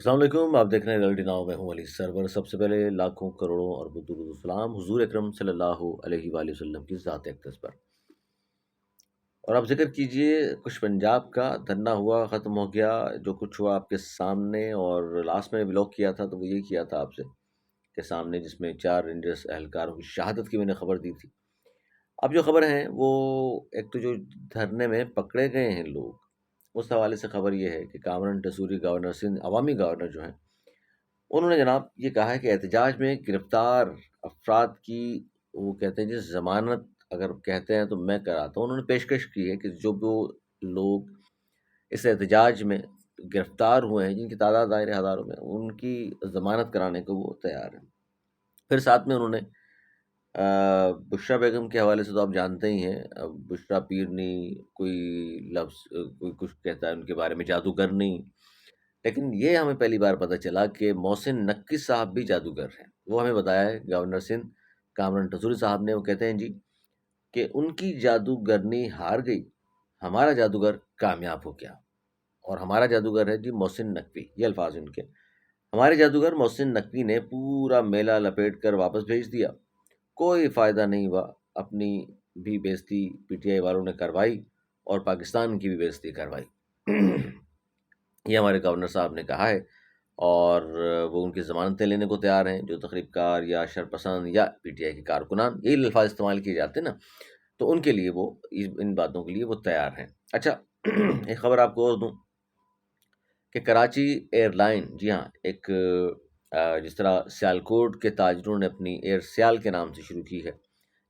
السلام علیکم، آپ دیکھ رہے ہیں ریئلٹی ناؤ، میں ہوں علی سرور۔ سب سے پہلے لاکھوں کروڑوں اور درود و سلام حضور اکرم صلی اللہ علیہ وآلہ وسلم کی ذات اقدس پر۔ اور آپ ذکر کیجئے کچھ پنجاب کا دھرنا ہوا، ختم ہو گیا، جو کچھ ہوا آپ کے سامنے، اور لاسٹ میں بلاگ کیا تھا تو وہ یہ کیا تھا آپ سے کے سامنے، جس میں 4 رینجرس اہلکاروں کی شہادت کی میں نے خبر دی تھی۔ اب جو خبر ہے وہ ایک تو جو دھرنے میں پکڑے گئے ہیں لوگ، اس حوالے سے خبر یہ ہے کہ کامران ٹسوری گورنر سندھ، عوامی گورنر جو ہیں، انہوں نے جناب یہ کہا ہے کہ احتجاج میں گرفتار افراد کی، وہ کہتے ہیں جس ضمانت اگر کہتے ہیں تو میں کراتا ہوں، انہوں نے پیشکش کی ہے کہ جو وہ لوگ اس احتجاج میں گرفتار ہوئے ہیں، جن کی تعداد ظاہر ہزاروں میں، ان کی ضمانت کرانے کو وہ تیار ہیں۔ پھر ساتھ میں انہوں نے بشرا بیگم کے حوالے سے تو آپ جانتے ہی ہیں، بشرا پیرنی، کوئی لفظ کوئی کچھ کہتا ہے ان کے بارے میں جادوگرنی، لیکن یہ ہمیں پہلی بار پتہ چلا کہ محسن نقوی صاحب بھی جادوگر ہیں۔ وہ ہمیں بتایا ہے گورنر سندھ کامران ٹسوری صاحب نے، وہ کہتے ہیں جی کہ ان کی جادوگرنی ہار گئی، ہمارا جادوگر کامیاب ہو گیا، اور ہمارا جادوگر ہے جی محسن نقوی، یہ الفاظ ان کے۔ ہمارے جادوگر محسن نقوی نے پورا میلہ لپیٹ کر واپس بھیج دیا، کوئی فائدہ نہیں ہوا، اپنی بھی بےزتی پی ٹی آئی والوں نے کروائی اور پاکستان کی بھی بےزتی کروائی۔ یہ ہمارے گورنر صاحب نے کہا ہے، اور وہ ان کی ضمانتیں لینے کو تیار ہیں، جو تقریب کار یا شرپسند یا پی ٹی آئی کے کارکنان، یہی الفاظ استعمال کیے جاتے ہیں نا، تو ان کے لیے وہ ان باتوں کے لیے وہ تیار ہیں۔ اچھا، ایک خبر آپ کو اور دوں کہ کراچی ایئر لائن، جی ہاں، ایک جس طرح سیالکوٹ کے تاجروں نے اپنی ایئر سیال کے نام سے شروع کی ہے،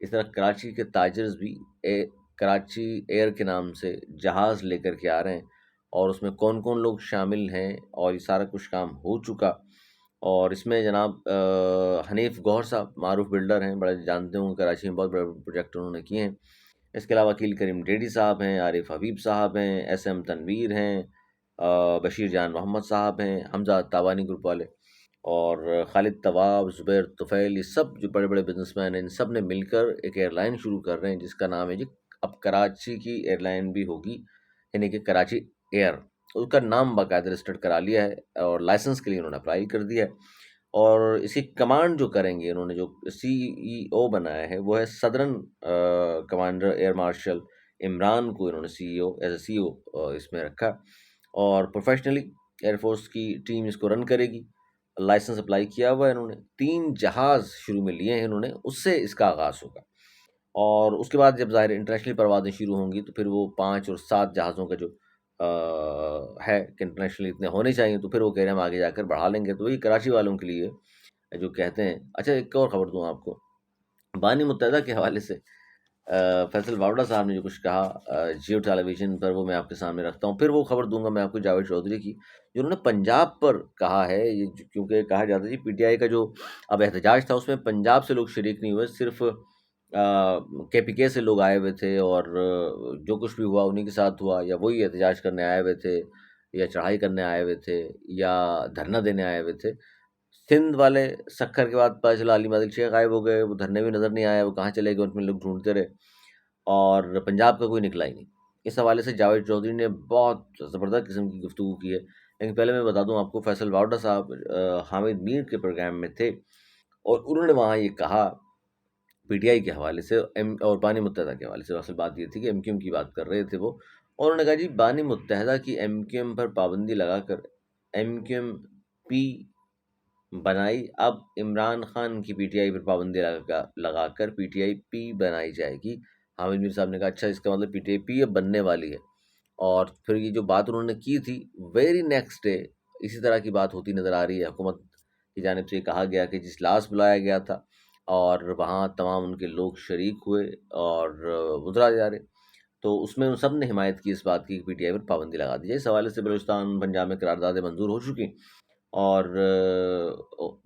اس طرح کراچی کے تاجرز بھی کراچی ایئر کے نام سے جہاز لے کر کے آ رہے ہیں، اور اس میں کون کون لوگ شامل ہیں، اور یہ سارا کچھ کام ہو چکا۔ اور اس میں جناب حنیف گوہر صاحب معروف بلڈر ہیں، بڑے جانتے ہوں، کراچی میں بہت بڑے پروجیکٹ انہوں نے کیے ہیں۔ اس کے علاوہ وکیل کریم ڈیڈی صاحب ہیں، عارف حبیب صاحب ہیں، ایس ایم تنویر ہیں، بشیر جان محمد صاحب ہیں، حمزہ تابانی گروپ والے، اور خالد طواب، زبیر طفیل، یہ سب جو بڑے بڑے بزنس مین ہیں، ان سب نے مل کر ایک ایئر لائن شروع کر رہے ہیں، جس کا نام ہے جی، اب کراچی کی ایئر لائن بھی ہوگی، یعنی کہ کراچی ایئر۔ اس کا نام باقاعدہ رجسٹرڈ کرا لیا ہے، اور لائسنس کے لیے انہوں نے اپلائی کر دیا ہے، اور اس کی کمانڈ جو کریں گے، انہوں نے جو سی ای او بنایا ہے وہ ہے صدرن کمانڈر ایئر مارشل عمران کو، انہوں نے سی ای او ایز اے سی او اس میں رکھا، اور پروفیشنلی ایئر فورس کی ٹیم اس کو رن کرے گی۔ لائسنس اپلائی کیا ہوا ہے انہوں نے، 3 جہاز شروع میں لیے ہیں انہوں نے، اس سے اس کا آغاز ہوگا، اور اس کے بعد جب ظاہر انٹرنیشنل پروازیں شروع ہوں گی تو پھر وہ 5 اور 7 جہازوں کا جو ہے کہ انٹرنیشنل اتنے ہونے چاہیے، تو پھر وہ کہہ رہے ہیں ہم آگے جا کر بڑھا لیں گے، تو وہی کراچی والوں کے لیے جو کہتے ہیں۔ اچھا، ایک اور خبر دوں آپ کو بانی متحدہ کے حوالے سے، فیصل واوڈا صاحب نے جو کچھ کہا جیو ٹیلی ویژن پر، وہ میں آپ کے سامنے رکھتا ہوں۔ پھر وہ خبر دوں گا میں آپ کو جاوید چودھری کی، جنہوں نے پنجاب پر کہا ہے، یہ کیونکہ کہا جاتا ہے جی پی ٹی آئی کا جو اب احتجاج تھا اس میں پنجاب سے لوگ شریک نہیں ہوئے، صرف کے پی کے سے لوگ آئے ہوئے تھے، اور جو کچھ بھی ہوا انہی کے ساتھ ہوا، یا وہی احتجاج کرنے آئے ہوئے تھے، یا چڑھائی کرنے آئے ہوئے تھے، یا دھرنا دینے آئے ہوئے تھے۔ سندھ والے سکھر کے بعد پتہ چلا علیم عادل شیخ غائب ہو گئے، وہ دھرنے بھی نظر نہیں آیا، وہ کہاں چلے گئے، ان میں لوگ ڈھونڈتے رہے، اور پنجاب کا کوئی نکلا ہی نہیں۔ اس حوالے سے جاوید چودھری نے بہت زبردست قسم کی گفتگو کی ہے، لیکن پہلے میں بتا دوں آپ کو، فیصل واوڈا صاحب حامد میر کے پروگرام میں تھے، اور انہوں نے وہاں یہ کہا پی ٹی آئی کے حوالے سے اور بانی متحدہ کے حوالے سے، اصل بات یہ تھی کہ ایم کیو ایم کی بات کر رہے تھے وہ، اور انہوں نے کہا جی بانی متحدہ کی ایم کیو ایم پر پابندی لگا کر ایم کیو ایم پی بنائی، اب عمران خان کی پی ٹی آئی پر پابندی لگا کر پی ٹی آئی پی بنائی جائے گی۔ حامد میر صاحب نے کہا اچھا، اس کا مطلب پی ٹی آئی پی اب بننے والی ہے، اور پھر یہ جو بات انہوں نے کی تھی، ویری نیکسٹ ڈے اسی طرح کی بات ہوتی نظر آ رہی ہے۔ حکومت کی جانب سے یہ کہا گیا کہ جس اجلاس بلایا گیا تھا، اور وہاں تمام ان کے لوگ شریک ہوئے اور وزراء جا رہے، تو اس میں ان سب نے حمایت کی اس بات کی کہ پی ٹی آئی پر پابندی لگا دی جائے۔ اس حوالے سے بلوچستان پنجاب میں قراردادیں منظور ہو چکی، اور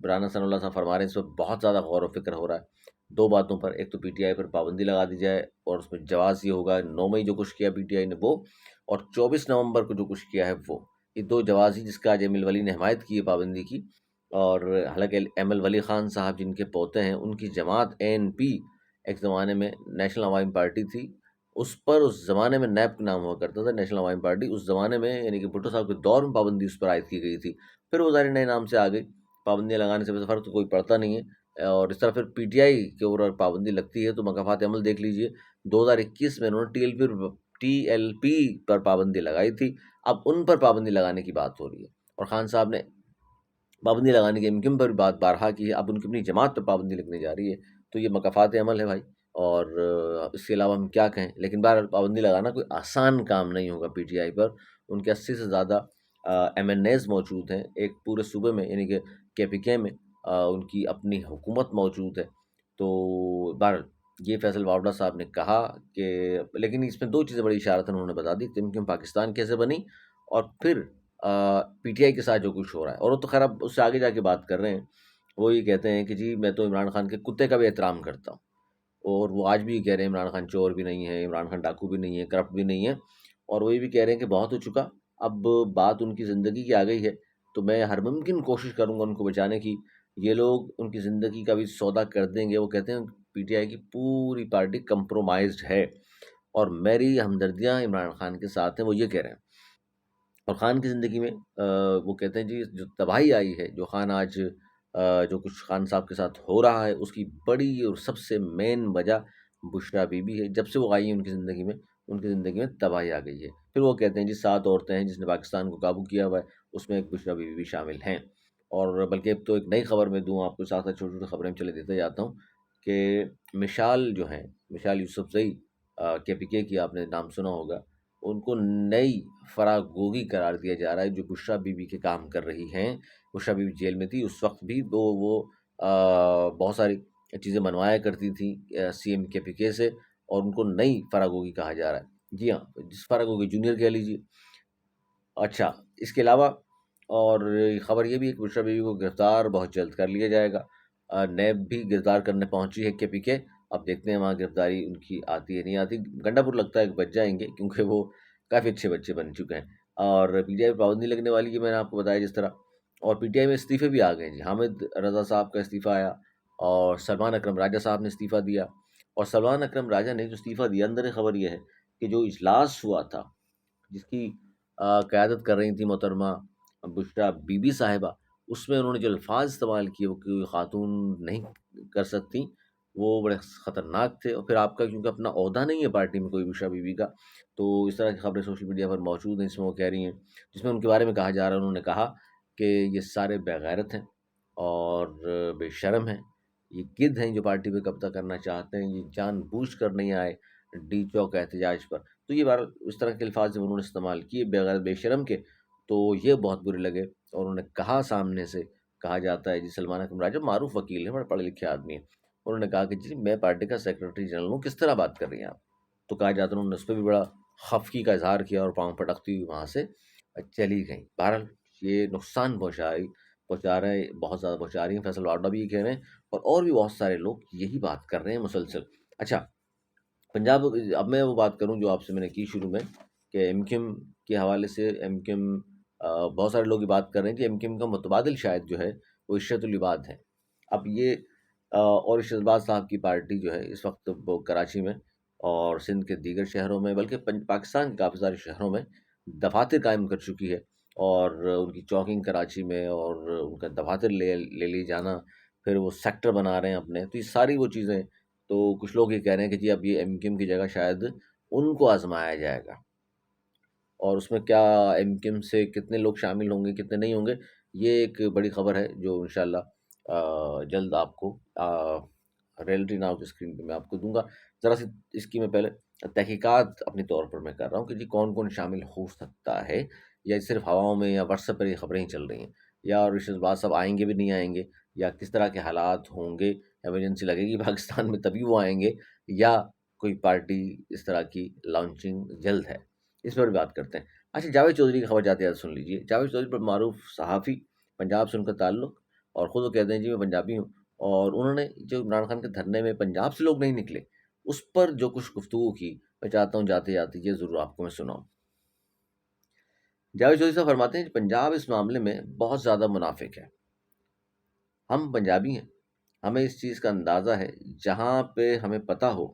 رانا ثناء اللہ صاحب فرما رہے ہیں اس پر بہت زیادہ غور و فکر ہو رہا ہے 2 باتوں پر، ایک تو پی ٹی آئی پر پابندی لگا دی جائے، اور اس میں جواز یہ ہوگا 9 مئی جو کچھ کیا پی ٹی آئی نے وہ، اور 24 نومبر کو جو کچھ کیا ہے وہ، یہ 2 جواز ہی، جس کا آج ایم ایل ولی نے حمایت کی ہے پابندی کی، اور حالانکہ ایم ایل ولی خان صاحب جن کے پوتے ہیں، ان کی جماعت اے این پی ایک زمانے میں نیشنل عوامی پارٹی تھی، اس پر اس زمانے میں نیب نام ہوا کرتا تھا، نیشنل عوامی پارٹی، اس زمانے میں یعنی کہ بھٹو صاحب کے دور میں پابندی اس پر عائد کی گئی تھی، پھر وہ ظاہر نئے نام سے آ گئی، پابندیاں لگانے سے فرق تو کوئی پڑتا نہیں ہے، اور اس طرح پھر پی ٹی آئی کے اوپر پابندی لگتی ہے تو مکافات عمل دیکھ لیجئے، 2021 میں انہوں نے ٹی ایل پی پر پابندی لگائی تھی، اب ان پر پابندی لگانے کی بات ہو رہی ہے، اور خان صاحب نے پابندی لگانے کی امکن پر بھی بات بارہا کی ہے، اب ان کی اپنی جماعت پہ پابندی لگنے جا رہی ہے، تو یہ مکافات عمل ہے بھائی، اور اس کے علاوہ ہم کیا کہیں، لیکن بہرحال پابندی لگانا کوئی آسان کام نہیں ہوگا پی ٹی آئی پر، ان کے 80 سے زیادہ ایم این ایز موجود ہیں ایک پورے صوبے میں، یعنی کہ کے پی کے میں ان کی اپنی حکومت موجود ہے، تو بہرحال یہ فیصل واوڈا صاحب نے کہا کہ، لیکن اس میں دو چیزیں بڑی اشارتاً انہوں نے بتا دی کہ پاکستان کیسے بنی، اور پھر پی ٹی آئی کے ساتھ جو کچھ ہو رہا ہے، اور وہ تو خیر اب اس سے آگے جا کے بات کر رہے ہیں، وہ یہ کہتے ہیں کہ جی میں تو عمران خان کے کتے کا بھی احترام کرتا ہوں، اور وہ آج بھی یہ کہہ رہے ہیں عمران خان چور بھی نہیں ہے، عمران خان ڈاکو بھی نہیں ہے، کرپٹ بھی نہیں ہے، اور وہ یہ بھی کہہ رہے ہیں کہ بہت ہو چکا، اب بات ان کی زندگی کی آ گئی ہے، تو میں ہر ممکن کوشش کروں گا ان کو بچانے کی، یہ لوگ ان کی زندگی کا بھی سودا کر دیں گے، وہ کہتے ہیں پی ٹی آئی کی پوری پارٹی کمپرومائزڈ ہے، اور میری ہمدردیاں عمران خان کے ساتھ ہیں، وہ یہ کہہ رہے ہیں، اور خان کی زندگی میں وہ کہتے ہیں جی جو تباہی آئی ہے، جو خان آج جو کچھ خان صاحب کے ساتھ ہو رہا ہے، اس کی بڑی اور سب سے مین وجہ بشرا بی بی ہے، جب سے وہ آئی ہیں ان کی زندگی میں تباہی آ گئی ہے، پھر وہ کہتے ہیں جی 7 عورتیں ہیں جس نے پاکستان کو قابو کیا ہوا ہے، اس میں ایک بشرا بی بی بھی شامل ہیں، اور بلکہ اب تو ایک نئی خبر میں دوں آپ کو، ساتھ ساتھ چھوٹی چھوٹی خبریں چلے دیتے جاتا ہوں، کہ مشال جو ہیں، مشال یوسف زئی، کے پی کے کی آپ نے نام سنا ہوگا، ان کو نئی فراغ گوگی قرار دیا جا رہا ہے، جو بشرا بی بی کے کام کر رہی ہیں، بشرا بی بی جیل میں تھی اس وقت بھی وہ بہت ساری چیزیں منوایا کرتی تھیں سی ایم کے پی کے سے، اور ان کو نئی فراغ گوگی کہا جا رہا ہے، جی ہاں، جس فراغ گوگی جونیئر کہہ لیجیے، اچھا، اس کے علاوہ اور خبر یہ بھی ہے کہ بشرا بیوی کو گرفتار بہت جلد کر لیا جائے گا، نیب بھی گرفتار کرنے پہنچی ہے کے پی کے، اب دیکھتے ہیں وہاں گرفتاری ان کی آتی ہے نہیں آتی، گنڈا پور لگتا ہے کہ بچ جائیں گے کیونکہ وہ کافی اچھے بچے بن چکے ہیں، اور پی ٹی آئی پہ پابندی لگنے والی ہے، میں نے آپ کو بتایا جس طرح، اور پی ٹی آئی میں استعفے بھی آ گئے ہیں جی، حامد رضا صاحب کا استعفیٰ آیا، اور سلمان اکرم راجہ صاحب نے استعفیٰ دیا، اور سلمان اکرم راجہ نے جو استعفیٰ دیا، اندر خبر یہ ہے کہ جو اجلاس ہوا تھا جس کی قیادت کر رہی تھیں محترمہ بشرا بی بی صاحبہ، اس میں انہوں نے جو الفاظ استعمال کیے وہ کوئی خاتون نہیں کر سکتی، وہ بڑے خطرناک تھے، اور پھر آپ کا کیونکہ اپنا عہدہ نہیں ہے پارٹی میں کوئی بشرا بی بی کا، تو اس طرح کی خبریں سوشل میڈیا پر موجود ہیں جس میں وہ کہہ رہی ہیں، جس میں ان کے بارے میں کہا جا رہا ہے، انہوں نے کہا کہ یہ سارے بےغیرت ہیں اور بے شرم ہیں، یہ گدھ ہیں جو پارٹی پہ قبضہ کرنا چاہتے ہیں، یہ جان بوجھ کر نہیں آئے ڈی چوک احتجاج پر، تو یہ بار اس طرح کے الفاظ جب انہوں نے استعمال کیے بغیر بے شرم کے، تو یہ بہت برے لگے، اور انہوں نے کہا سامنے سے، کہا جاتا ہے جی سلمان اکرم راجہ معروف وکیل ہے، بڑے پڑھے لکھے آدمی ہیں، انہوں نے کہا کہ جی میں پارٹی کا سیکرٹری جنرل ہوں، کس طرح بات کر رہی ہیں آپ، تو کہا جاتا ہے انہوں نے اس پہ بھی بڑا خفگی کا اظہار کیا، اور پاؤں پٹکتی ہوئی وہاں سے چلی گئیں، بہرحال یہ نقصان پہنچا رہے ہیں، بہت زیادہ پہنچا رہی ہیں، فیصل واڈا بھی یہ کہہ رہے ہیں، اور بھی بہت سارے لوگ یہی بات کر رہے ہیں مسلسل، اچھا، پنجاب، اب میں وہ بات کروں جو آپ سے میں نے کی شروع میں، کہ ایم کیو ایم کے حوالے سے، ایم کیو ایم بہت سارے لوگ یہ بات کر رہے ہیں کہ ایم کیو ایم کا متبادل شاید جو ہے وہ ارشد العباد ہے، اب یہ اور ارشد العباد صاحب کی پارٹی جو ہے اس وقت وہ کراچی میں اور سندھ کے دیگر شہروں میں، بلکہ پاکستان کے کافی سارے شہروں میں دفاتر قائم کر چکی ہے، اور ان کی چوکنگ کراچی میں، اور ان کا دفاتر لے لی جانا، پھر وہ سیکٹر بنا رہے ہیں اپنے، تو یہ ساری وہ چیزیں، تو کچھ لوگ یہ کہہ رہے ہیں کہ جی اب یہ ایم کیو ایم کی جگہ شاید ان کو آزمایا جائے گا، اور اس میں کیا ایم کیو ایم سے کتنے لوگ شامل ہوں گے کتنے نہیں ہوں گے، یہ ایک بڑی خبر ہے جو انشاءاللہ جلد آپ کو ریئلٹی ناؤ کی اسکرین پہ میں آپ کو دوں گا، ذرا سی اس کی میں پہلے تحقیقات اپنے طور پر میں کر رہا ہوں کہ جی کون کون شامل ہو سکتا ہے، یا صرف ہواؤں میں یا واٹس ایپ پر یہ خبریں ہی چل رہی ہیں، یا رشید باد صاحب آئیں گے بھی نہیں آئیں گے، یا کس طرح کے حالات ہوں گے، ایمرجنسی لگے گی پاکستان میں تبھی وہ آئیں گے، یا کوئی پارٹی اس طرح کی لانچنگ جلد ہے، اس پر بھی بات کرتے ہیں، اچھا جاوید چودھری کی خبر جاتے جاتے سن لیجیے، جاوید چودھری پر معروف صحافی، پنجاب سے ان کا تعلق، اور خود وہ کہتے ہیں جی میں پنجابی ہوں، اور انہوں نے جو عمران خان کے دھرنے میں پنجاب سے لوگ نہیں نکلے اس پر جو کچھ گفتگو کی، میں چاہتا ہوں جاتے جاتے یہ ضرور آپ کو میں سناؤں، جاوید چودھری صاحب فرماتے ہیں کہ پنجاب اس معاملے میں بہت زیادہ منافق ہے، ہم پنجابی ہیں، ہمیں اس چیز کا اندازہ ہے، جہاں پہ ہمیں پتہ ہو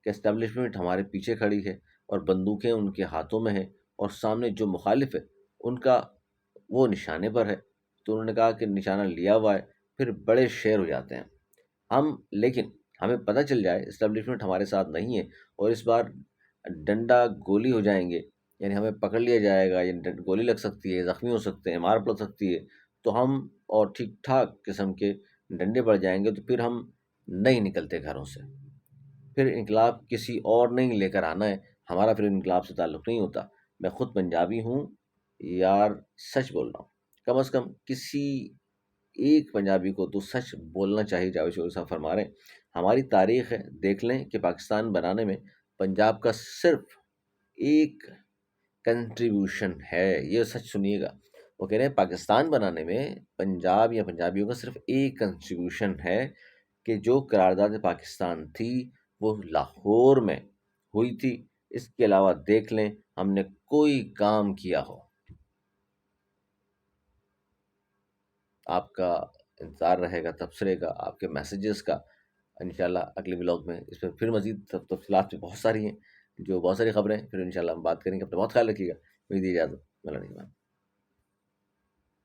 کہ اسٹیبلشمنٹ ہمارے پیچھے کھڑی ہے اور بندوقیں ان کے ہاتھوں میں ہیں، اور سامنے جو مخالف ہے ان کا وہ نشانے پر ہے، تو انہوں نے کہا کہ نشانہ لیا ہوا ہے، پھر بڑے شیر ہو جاتے ہیں ہم۔ لیکن ہمیں پتہ چل جائے اسٹیبلشمنٹ ہمارے ساتھ نہیں ہے اور اس بار ڈنڈا گولی ہو جائیں گے، یعنی ہمیں پکڑ لیا جائے گا، یعنی گولی لگ سکتی ہے، زخمی ہو سکتے ہیں، مار پڑ سکتی ہے، تو ہم اور ٹھیک ٹھاک قسم کے ڈنڈے پڑ جائیں گے، تو پھر ہم نہیں نکلتے گھروں سے، پھر انقلاب کسی اور نہیں لے کر آنا ہے، ہمارا پھر انقلاب سے تعلق نہیں ہوتا۔ میں خود پنجابی ہوں یار، سچ بول رہا ہوں، کم از کم کسی ایک پنجابی کو تو سچ بولنا چاہیے۔ جاوید شوری صاحب فرما رہے ہیں ہماری تاریخ ہے، دیکھ لیں کہ پاکستان بنانے میں پنجاب کا صرف ایک کنٹریبیوشن ہے، یہ سچ سنیے گا۔ وہ کہہ رہے ہیں پاکستان بنانے میں پنجاب یا پنجابیوں کا صرف ایک کنٹریبیوشن ہے کہ جو قرارداد پاکستان تھی وہ لاہور میں ہوئی تھی، اس کے علاوہ دیکھ لیں ہم نے کوئی کام کیا ہو۔ آپ کا انتظار رہے گا تبصرے کا، آپ کے میسیجز کا۔ انشاءاللہ اگلے ولاگ میں اس پہ پھر مزید تفصیلات بھی بہت ساری ہیں، جو بہت ساری خبریں، پھر انشاءاللہ ہم بات کریں گے۔ اپنا بہت خیال رکھیے گا، مجھے دی اجازت، اللہ نگہبان۔